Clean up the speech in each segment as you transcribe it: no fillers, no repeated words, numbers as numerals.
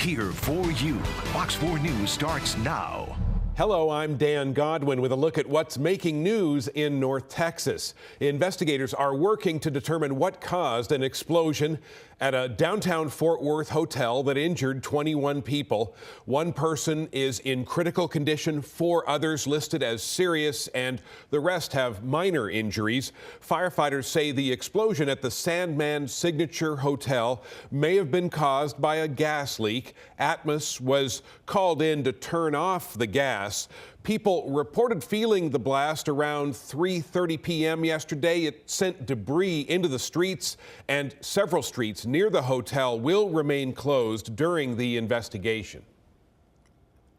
here for you. Fox 4 News starts now. Hello, I'm Dan Godwin with a look at what's making news in North Texas. Investigators are working to determine what caused an explosion at a downtown Fort Worth hotel that injured 21 people. One person is in critical condition, 4 others listed as serious, and the rest have minor injuries. Firefighters say the explosion at the Sandman Signature Hotel may have been caused by a gas leak. Atmos was called in to turn off the gas. People reported feeling the blast around 3:30 p.m. yesterday. It sent debris into the streets, and several streets near the hotel will remain closed during the investigation.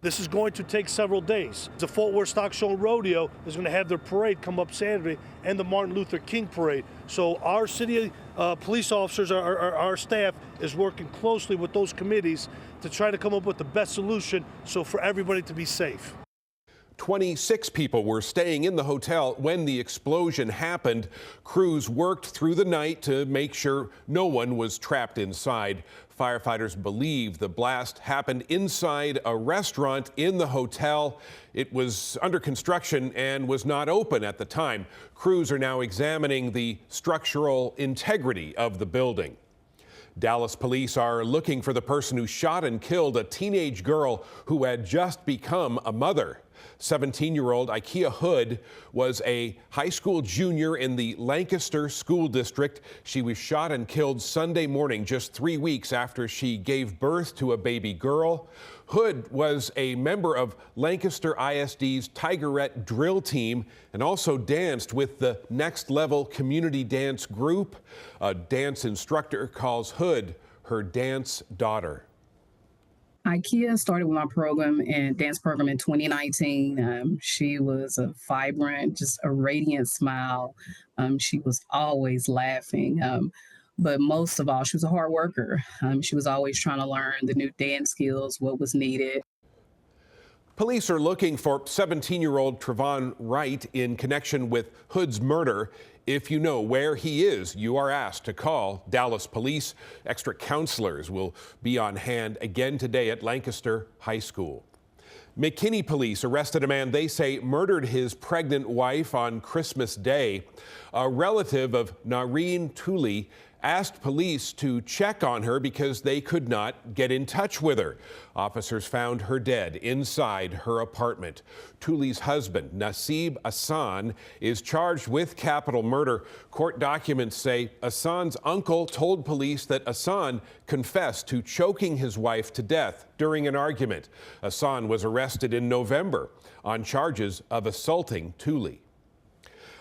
This is going to take several days. The Fort Worth Stock Show and Rodeo is going to have their parade come up Saturday and the Martin Luther King parade. So our city police officers, our staff is working closely with those committees to try to come up with the best solution so for everybody to be safe. 26 people were staying in the hotel when the explosion happened. Crews worked through the night to make sure no one was trapped inside. Firefighters believe the blast happened inside a restaurant in the hotel. It was under construction and was not open at the time. Crews are now examining the structural integrity of the building. Dallas police are looking for the person who shot and killed a teenage girl who had just become a mother. 17-year-old Ikea Hood was a high school junior in the Lancaster school district. She was shot and killed Sunday morning, just 3 weeks after she gave birth to a baby girl. Hood was a member of Lancaster ISD's Tigerette drill team and also danced with the Next Level community dance group. A dance instructor calls Hood her dance daughter. Ikea started with my program and dance program in 2019. She was a vibrant, just a radiant smile. She was always laughing. But most of all, she was a hard worker. She was always trying to learn the new dance skills, what was needed. Police are looking for 17-year-old Trevon Wright in connection with Hood's murder. If you know where he is, you are asked to call Dallas Police. Extra counselors will be on hand again today at Lancaster High School. McKinney police arrested a man they say murdered his pregnant wife on Christmas Day. A relative of Nareen Tooley asked police to check on her because they could not get in touch with her. Officers found her dead inside her apartment. Tooley's husband, Nasib Hassan, is charged with capital murder. Court documents say Hassan's uncle told police that Hassan confessed to choking his wife to death during an argument. Hassan was arrested in November on charges of assaulting Tooley.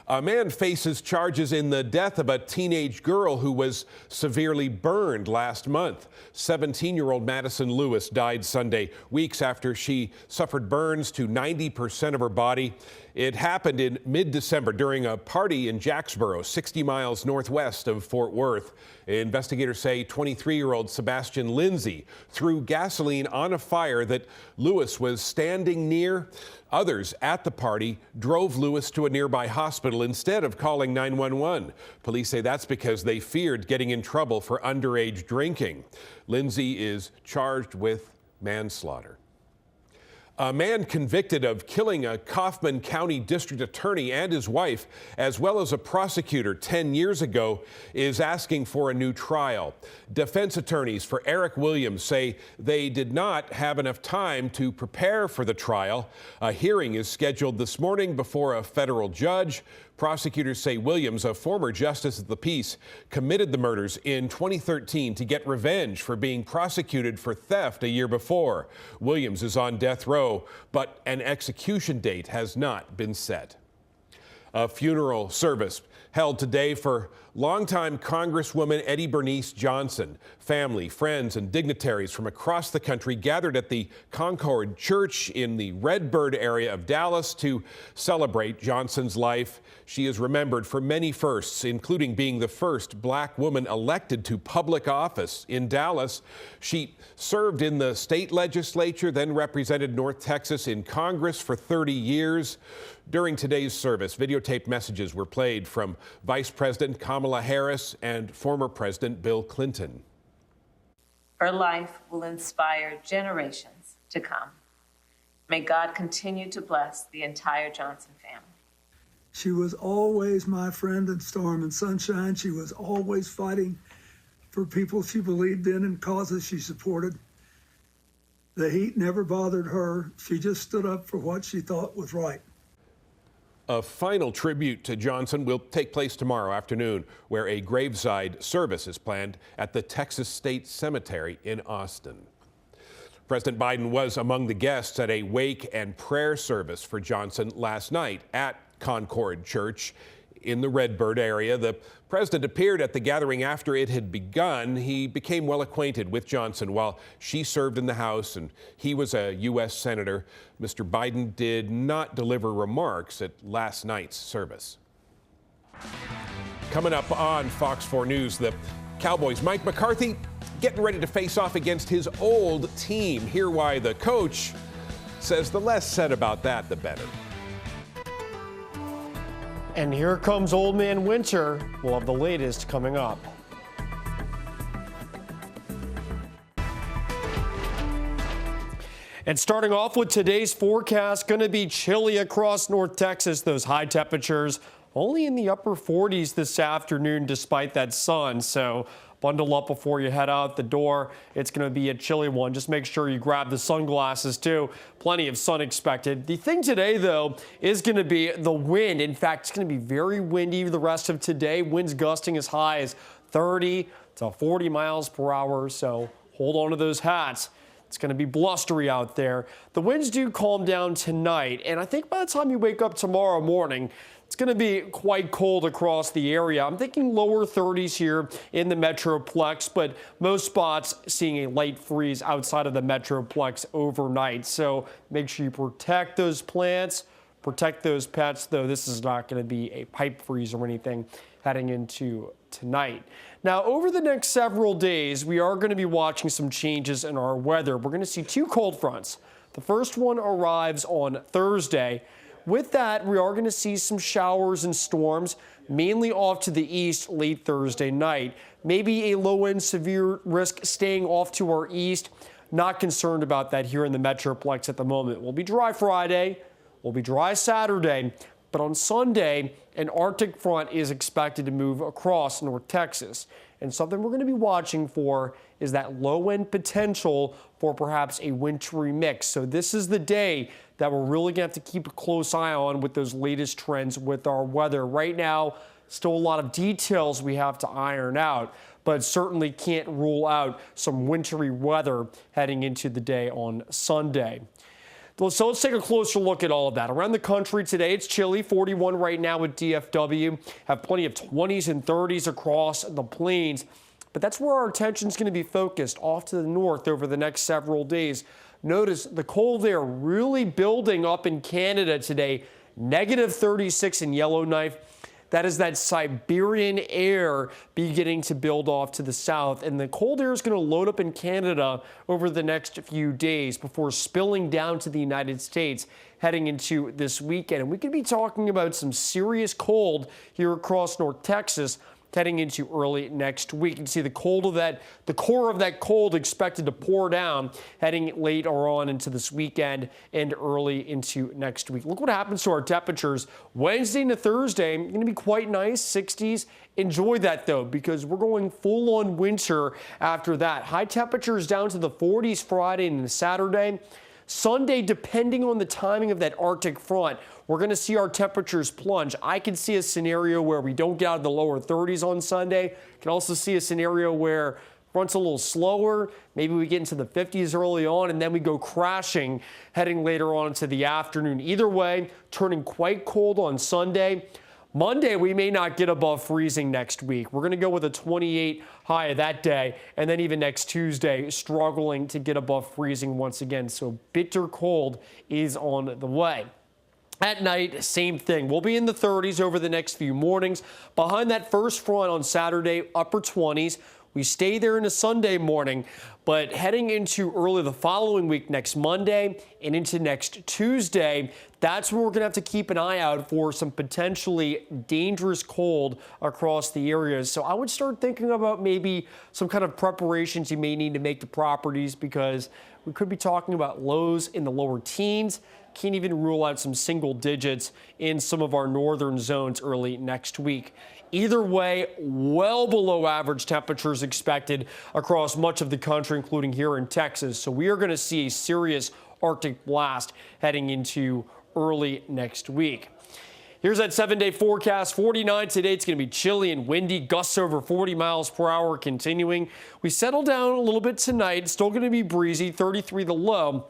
A man faces charges in the death of a teenage girl who was severely burned last month. 17-year-old Madison Lewis died Sunday, weeks after she suffered burns to 90% of her body. It happened in mid-December during a party in Jacksboro, 60 miles northwest of Fort Worth. Investigators say 23-year-old Sebastian Lindsay threw gasoline on a fire that Lewis was standing near. Others at the party drove Lewis to a nearby hospital instead of calling 911. Police say that's because they feared getting in trouble for underage drinking. Lindsay is charged with manslaughter. A man convicted of killing a Kaufman County district attorney and his wife, as well as a prosecutor 10 years ago, is asking for a new trial. Defense attorneys for Eric Williams say they did not have enough time to prepare for the trial. A hearing is scheduled this morning before a federal judge. Prosecutors say Williams, a former justice of the peace, committed the murders in 2013 to get revenge for being prosecuted for theft a year before. Williams is on death row, but an execution date has not been set. A funeral service held today for longtime Congresswoman Bernice Johnson. Family, friends, and dignitaries from across the country gathered at the Concord Church in the Redbird area of Dallas to celebrate Johnson's life. She is remembered for many firsts, including being the first black woman elected to public office in Dallas. She served in the state legislature, then represented North Texas in Congress for 30 years. During today's service, videotaped messages were played from Vice President Kamala Harris and former President Bill Clinton. Her life will inspire generations to come. May God continue to bless the entire Johnson family. She was always my friend in storm and sunshine. She was always fighting for people she believed in and causes she supported. The heat never bothered her. She just stood up for what she thought was right. A final tribute to Johnson will take place tomorrow afternoon, where a graveside service is planned at the Texas State Cemetery in Austin. President Biden was among the guests at a wake and prayer service for Johnson last night at Concord Church in the Redbird area. The president appeared at the gathering after it had begun. He became well acquainted with Johnson while she served in the House and he was a U.S. Senator. Mr. Biden did not deliver remarks at last night's service. Coming up on Fox 4 News, the Cowboys' Mike McCarthy getting ready to face off against his old team. Hear why the coach says the less said about that, the better. And here comes Old Man Winter. We'll have the latest coming up. And starting off with today's forecast, going to be chilly across North Texas. Those high temperatures only in the upper 40s this afternoon despite that sun. So bundle up before you head out the door. It's going to be a chilly one. Just make sure you grab the sunglasses too. Plenty of sun expected. The thing today, though, is going to be the wind. In fact, it's going to be very windy the rest of today. Winds gusting as high as 30 to 40 miles per hour. So hold on to those hats. It's going to be blustery out there. The winds do calm down tonight. And I think by the time you wake up tomorrow morning, it's going to be quite cold across the area. I'm thinking lower 30s here in the Metroplex, but most spots seeing a light freeze outside of the Metroplex overnight. So make sure you protect those plants, protect those pets, though this is not going to be a pipe freeze or anything heading into tonight. Now, over the next several days, we are going to be watching some changes in our weather. We're going to see two cold fronts. The first one arrives on Thursday. With that, we are going to see some showers and storms, mainly off to the east late Thursday night. Maybe a low-end severe risk staying off to our east. Not concerned about that here in the Metroplex at the moment. We'll be dry Friday. We'll be dry Saturday. But on Sunday, an Arctic front is expected to move across North Texas. And something we're going to be watching for is that low-end potential for perhaps a wintry mix. So this is the day that we're really going to have to keep a close eye on with those latest trends with our weather. Right now, still a lot of details we have to iron out, but certainly can't rule out some wintry weather heading into the day on Sunday. So let's take a closer look at all of that. Around the country today, it's chilly, 41 right now with DFW. Have plenty of 20s and 30s across the plains. But that's where our attention is going to be focused, off to the north over the next several days. Notice the cold there really building up in Canada today. Negative 36 in Yellowknife. That is that Siberian air beginning to build off to the south. And the cold air is going to load up in Canada over the next few days before spilling down to the United States heading into this weekend. And we could be talking about some serious cold here across North Texas heading into early next week. You can see the core of that cold expected to pour down heading later on into this weekend and early into next week. Look what happens to our temperatures. Wednesday to Thursday, going to be quite nice, 60s. Enjoy that, though, because we're going full-on winter after that. High temperatures down to the 40s Friday and Saturday. Sunday, depending on the timing of that Arctic front, we're going to see our temperatures plunge. I can see a scenario where we don't get out of the lower 30s on Sunday. Can also see a scenario where front's a little slower. Maybe we get into the 50s early on, and then we go crashing heading later on into the afternoon. Either way, turning quite cold on Sunday. Monday, we may not get above freezing next week. We're going to go with a 28 high that day, and then even next Tuesday, struggling to get above freezing once again. So bitter cold is on the way. At night, same thing. We'll be in the 30s over the next few mornings. Behind that first front on Saturday, upper 20s. We stay there into Sunday morning. But heading into early the following week, next Monday and into next Tuesday, that's where we're going to have to keep an eye out for some potentially dangerous cold across the areas. So I would start thinking about maybe some kind of preparations you may need to make to properties, because we could be talking about lows in the lower teens. Can't even rule out some single digits in some of our northern zones early next week. Either way, well below average temperatures expected across much of the country, including here in Texas. So we are going to see a serious Arctic blast heading into early next week. Here's that 7-day forecast. 49 today. It's going to be chilly and windy. Gusts over 40 miles per hour continuing. We settle down a little bit tonight. Still going to be breezy. 33 the low.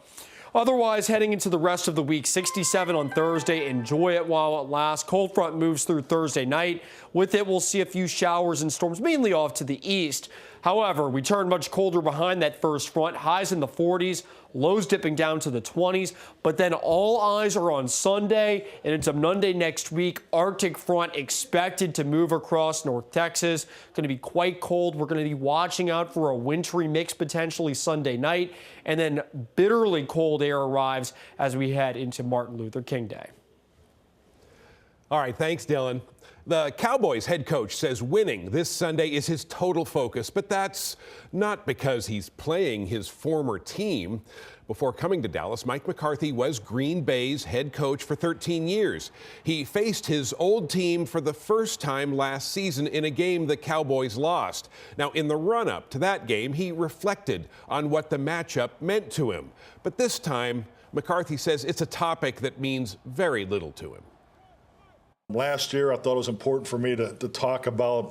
Otherwise, heading into the rest of the week, 67 on Thursday. Enjoy it while it lasts. Cold front moves through Thursday night. With it, we'll see a few showers and storms, mainly off to the east. However, we turn much colder behind that first front. Highs in the 40s, lows dipping down to the 20s. But then all eyes are on Sunday and into Monday next week. Arctic front expected to move across North Texas. Going to be quite cold. We're going to be watching out for a wintry mix potentially Sunday night. And then bitterly cold air arrives as we head into Martin Luther King Day. All right, thanks, Dylan. The Cowboys head coach says winning this Sunday is his total focus, but that's not because he's playing his former team. Before coming to Dallas, Mike McCarthy was Green Bay's head coach for 13 years. He faced his old team for the first time last season in a game the Cowboys lost. Now, in the run-up to that game, he reflected on what the matchup meant to him. But this time, McCarthy says it's a topic that means very little to him. Last year, I thought it was important for me to talk about,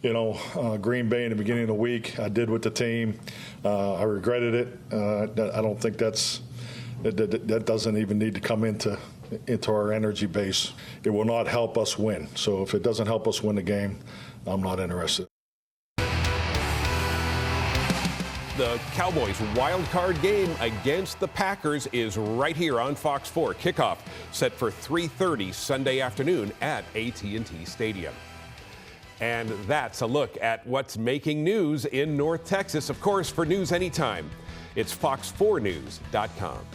Green Bay in the beginning of the week. I did with the team. I regretted it. I don't think that doesn't even need to come into our energy base. It will not help us win. So if it doesn't help us win the game, I'm not interested. The Cowboys' wild card game against the Packers is right here on Fox 4. Kickoff set for 3:30 Sunday afternoon at AT&T Stadium. And that's a look at what's making news in North Texas. Of course, for news anytime, it's fox4news.com.